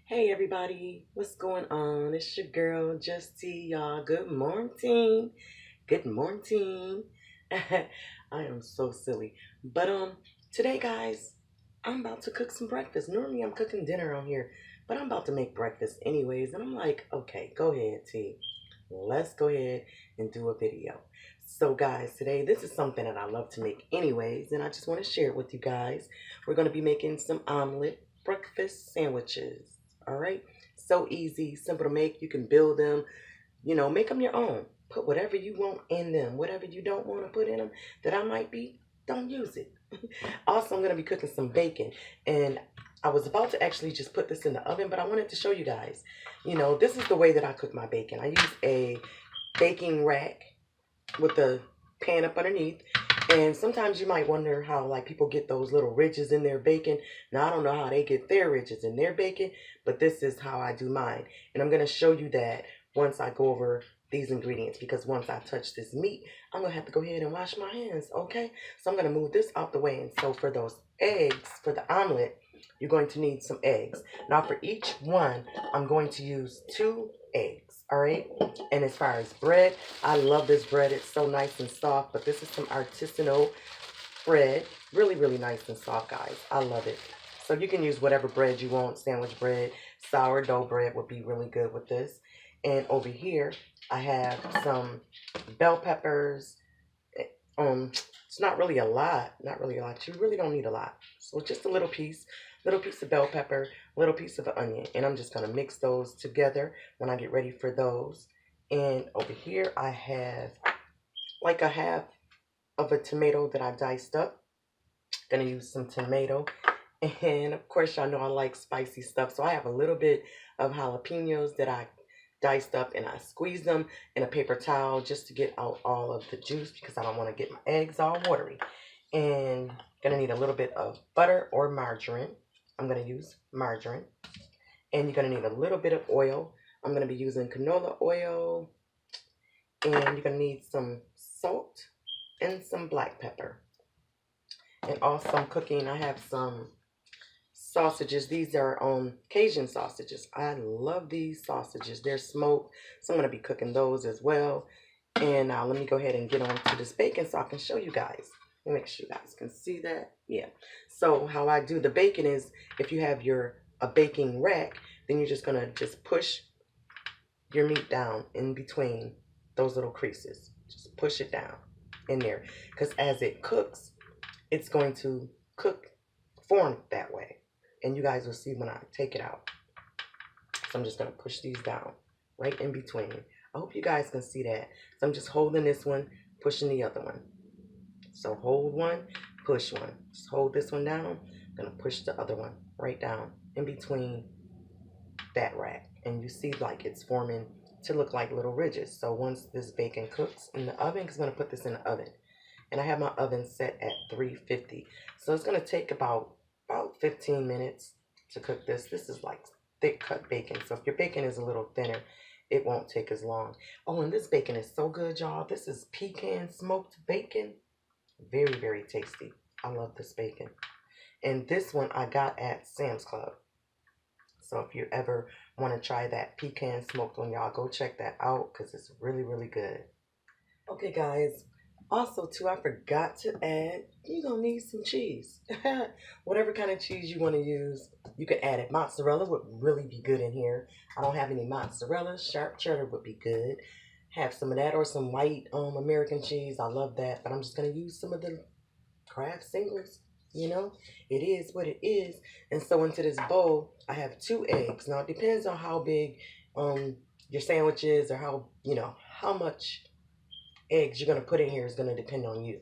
Hey everybody, what's going on? It's your girl Justy, y'all. Good morning. Good morning. I am so silly. But today guys, I'm about to cook some breakfast. Normally I'm cooking dinner on here, but I'm about to make breakfast anyways. And I'm like, okay, go ahead, T. Let's go ahead and do a video. So guys, today this is something that I love to make anyways, and I just want to share it with you guys. We're going to be making some omelet breakfast sandwiches. All right. So easy, simple to make. You can build them, make them your own. Put whatever you want in them. Whatever you don't want to put in them that I might be, don't use it. Also, I'm going to be cooking some bacon. And I was about to actually just put this in the oven, but I wanted to show you guys. This is the way that I cook my bacon. I use a baking rack with the pan up underneath. And sometimes you might wonder how like people get those little ridges in their bacon. Now I don't know how they get their ridges in their bacon, but this is how I do mine. And I'm going to show you that once I go over these ingredients, because once I touch this meat, I'm going to have to go ahead and wash my hands, okay? So I'm going to move this out the way. And so for those eggs, for the omelet, you're going to need some eggs. Now for each one, I'm going to use 2 eggs, all right? And as far as bread, I love this bread. It's so nice and soft, but this is some artisanal bread. Really, really nice and soft, guys. I love it. So you can use whatever bread you want. Sandwich bread, sourdough bread would be really good with this. And over here, I have some bell peppers. It's not really a lot. Not really a lot. You really don't need a lot. So just a little piece of bell pepper, little piece of onion. And I'm just going to mix those together when I get ready for those. And over here, I have like a half of a tomato that I diced up. Gonna use some tomato. And of course, y'all know I like spicy stuff. So I have a little bit of jalapenos that I diced up and I squeezed them in a paper towel just to get out all of the juice because I don't want to get my eggs all watery. And gonna need a little bit of butter or margarine. I'm gonna use margarine. And you're gonna need a little bit of oil. I'm gonna be using canola oil. And you're gonna need some salt and some black pepper. And also I'm cooking, I have some sausages. These are Cajun sausages. I love these sausages. They're smoked, so I'm going to be cooking those as well. And now let me go ahead and get on to this bacon so I can show you guys. Let me make sure you guys can see that. Yeah. So how I do the bacon is if you have a baking rack, then you're just going to just push your meat down in between those little creases. Just push it down in there. Because as it cooks, it's going to form that way. And you guys will see when I take it out. So I'm just going to push these down right in between. I hope you guys can see that. So I'm just holding this one, pushing the other one. So hold one, push one. Just hold this one down. I'm going to push the other one right down in between that rack. And you see like it's forming to look like little ridges. So once this bacon cooks in the oven, because I'm going to put this in the oven. And I have my oven set at 350. So it's going to take about 15 minutes to cook this. This is like thick cut bacon. So if your bacon is a little thinner, it won't take as long. Oh, and this bacon is so good, y'all. This is pecan smoked bacon. Very, very tasty. I love this bacon. And this one I got at Sam's Club. So if you ever want to try that pecan smoked one, y'all go check that out because it's really, really good. Okay, guys. Also, too, I forgot to add, you're going to need some cheese. Whatever kind of cheese you want to use, you can add it. Mozzarella would really be good in here. I don't have any mozzarella. Sharp cheddar would be good. Have some of that or some white American cheese. I love that. But I'm just going to use some of the Kraft singles. It is what it is. And so into this bowl, I have 2 eggs. Now, it depends on how big your sandwich is or how much eggs you're going to put in here is going to depend on you.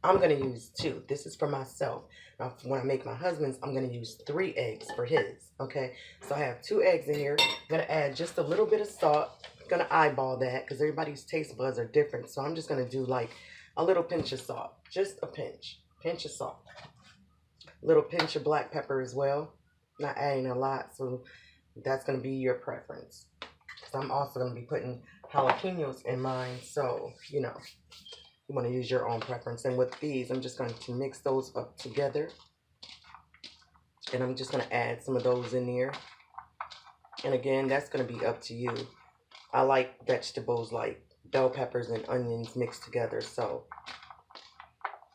I'm going to use 2. This is for myself. Now, when I make my husband's, I'm going to use 3 eggs for his. Okay, so I have 2 eggs in here. I'm going to add just a little bit of salt. I'm going to eyeball that because everybody's taste buds are different. So I'm just going to do like a little pinch of salt. Just a pinch of salt. Little pinch of black pepper as well. Not adding a lot, so that's going to be your preference. So I'm also going to be putting jalapenos in mine, so you want to use your own preference. And with these, I'm just going to mix those up together, and I'm just going to add some of those in there. And again, that's going to be up to you. I like vegetables like bell peppers and onions mixed together, so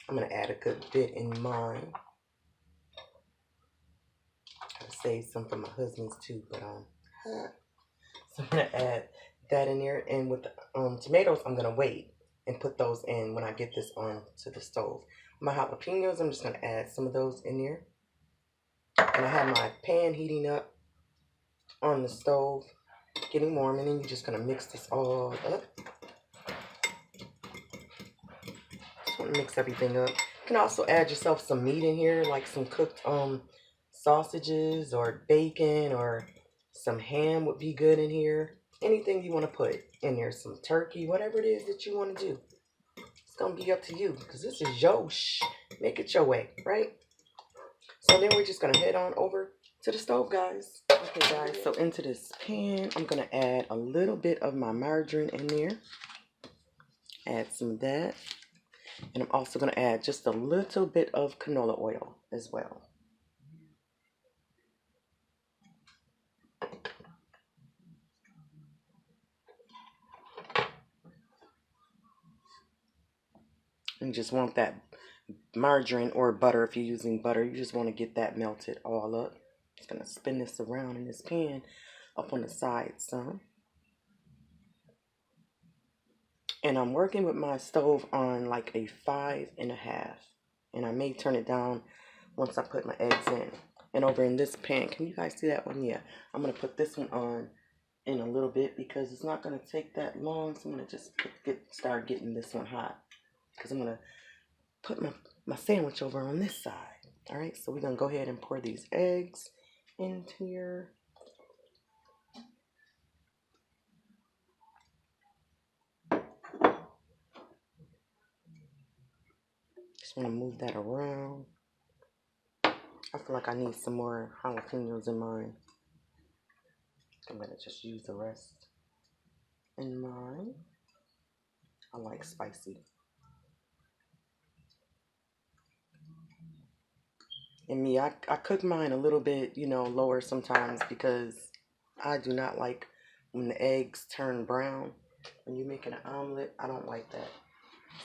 I'm going to add a good bit in mine. I'll save some for my husband's too, but so I'm going to add that in there. And with the tomatoes, I'm going to wait and put those in when I get this on to the stove. My jalapenos, I'm just going to add some of those in there. And I have my pan heating up on the stove, getting warm, and then you're just going to mix this all up. Just want to mix everything up. You can also add yourself some meat in here, like some cooked sausages or bacon, or some ham would be good in here. Anything you want to put in there, some turkey, whatever it is that you want to do. It's going to be up to you, because this is your make it your way, right? So then we're just going to head on over to the stove, guys. Okay, guys, so into this pan, I'm going to add a little bit of my margarine in there. Add some of that. And I'm also going to add just a little bit of canola oil as well. And you just want that margarine or butter, if you're using butter, you just want to get that melted all up. Just going to spin this around in this pan up on the side some. And I'm working with my stove on like a 5.5. And I may turn it down once I put my eggs in. And over in this pan, can you guys see that one? Yeah, I'm going to put this one on in a little bit because it's not going to take that long. So I'm going to just start getting this one hot. Because I'm going to put my sandwich over on this side. All right, so we're going to go ahead and pour these eggs into here. Just want to move that around. I feel like I need some more jalapenos in mine. I'm going to just use the rest in mine. I like spicy. And me, I cook mine a little bit, lower sometimes because I do not like when the eggs turn brown. When you're making an omelet, I don't like that.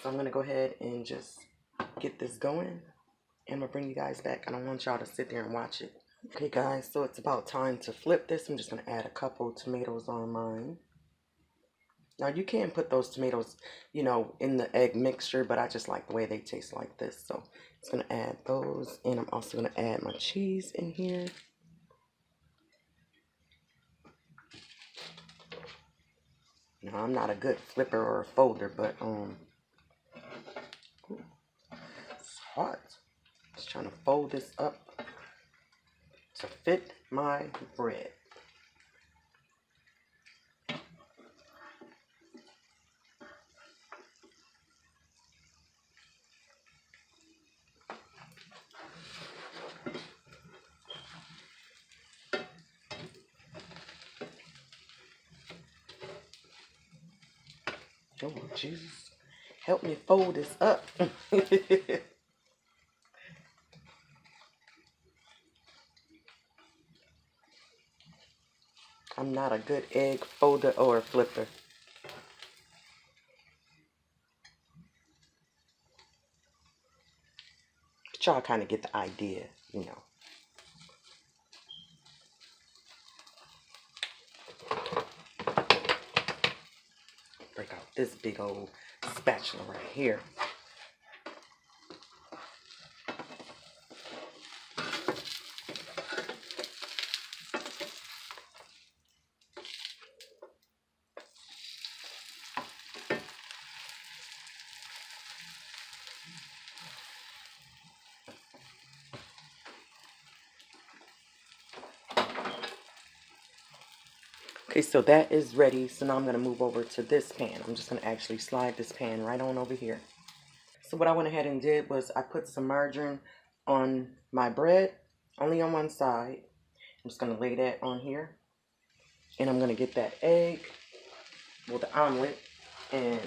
So I'm going to go ahead and just get this going. And I'm going to bring you guys back. I don't want y'all to sit there and watch it. Okay, guys, so it's about time to flip this. I'm just going to add a couple tomatoes on mine. Now, you can put those tomatoes, in the egg mixture, but I just like the way they taste like this. So, it's going to add those, and I'm also going to add my cheese in here. Now, I'm not a good flipper or a folder, but, it's hot. Just trying to fold this up to fit my bread. Oh, Jesus. Help me fold this up. I'm not a good egg folder or flipper. But y'all kind of get the idea, Break out this big old spatula right here. Okay, so that is ready. So now I'm going to move over to this pan. I'm just going to actually slide this pan right on over here. So what I went ahead and did was I put some margarine on my bread, only on one side. I'm just going to lay that on here. And I'm going to get that egg, well, the omelet, and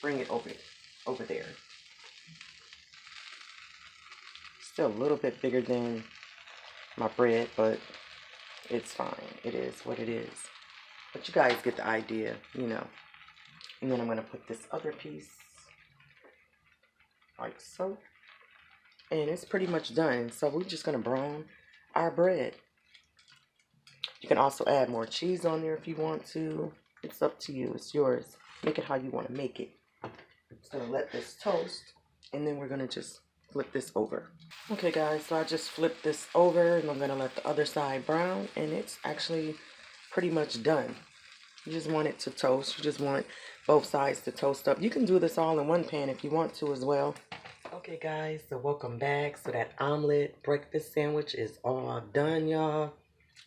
bring it over there. Still a little bit bigger than my bread, but it's fine. It is what it is. But you guys get the idea, you know. And then I'm going to put this other piece like so. And it's pretty much done. So we're just going to brown our bread. You can also add more cheese on there if you want to. It's up to you. It's yours. Make it how you want to make it. Just going to let this toast. And then we're going to just flip this over. Okay guys, so I just flipped this over and I'm going to let the other side brown. And it's actually pretty much done. You just want it to toast. You just want both sides to toast up. You can do this all in one pan if you want to as well. Okay guys, so welcome back. So that omelet breakfast sandwich is all done, y'all.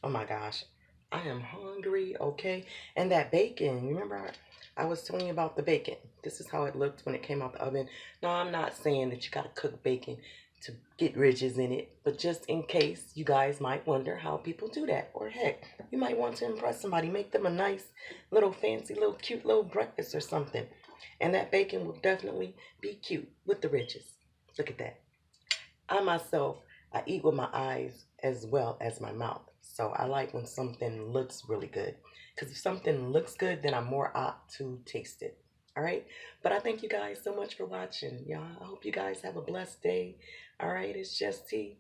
Oh my gosh, I am hungry, okay? And that bacon, remember I was telling you about the bacon. This is how it looked when it came out the oven. No, I'm not saying that you gotta cook bacon to get ridges in it, but just in case, you guys might wonder how people do that. Or heck, you might want to impress somebody, make them a nice little fancy, little cute little breakfast or something. And that bacon will definitely be cute with the ridges. Look at that. I myself, I eat with my eyes as well as my mouth. So I like when something looks really good. Because if something looks good, then I'm more apt to taste it. All right? But I thank you guys so much for watching, y'all. I hope you guys have a blessed day. All right? It's Just T.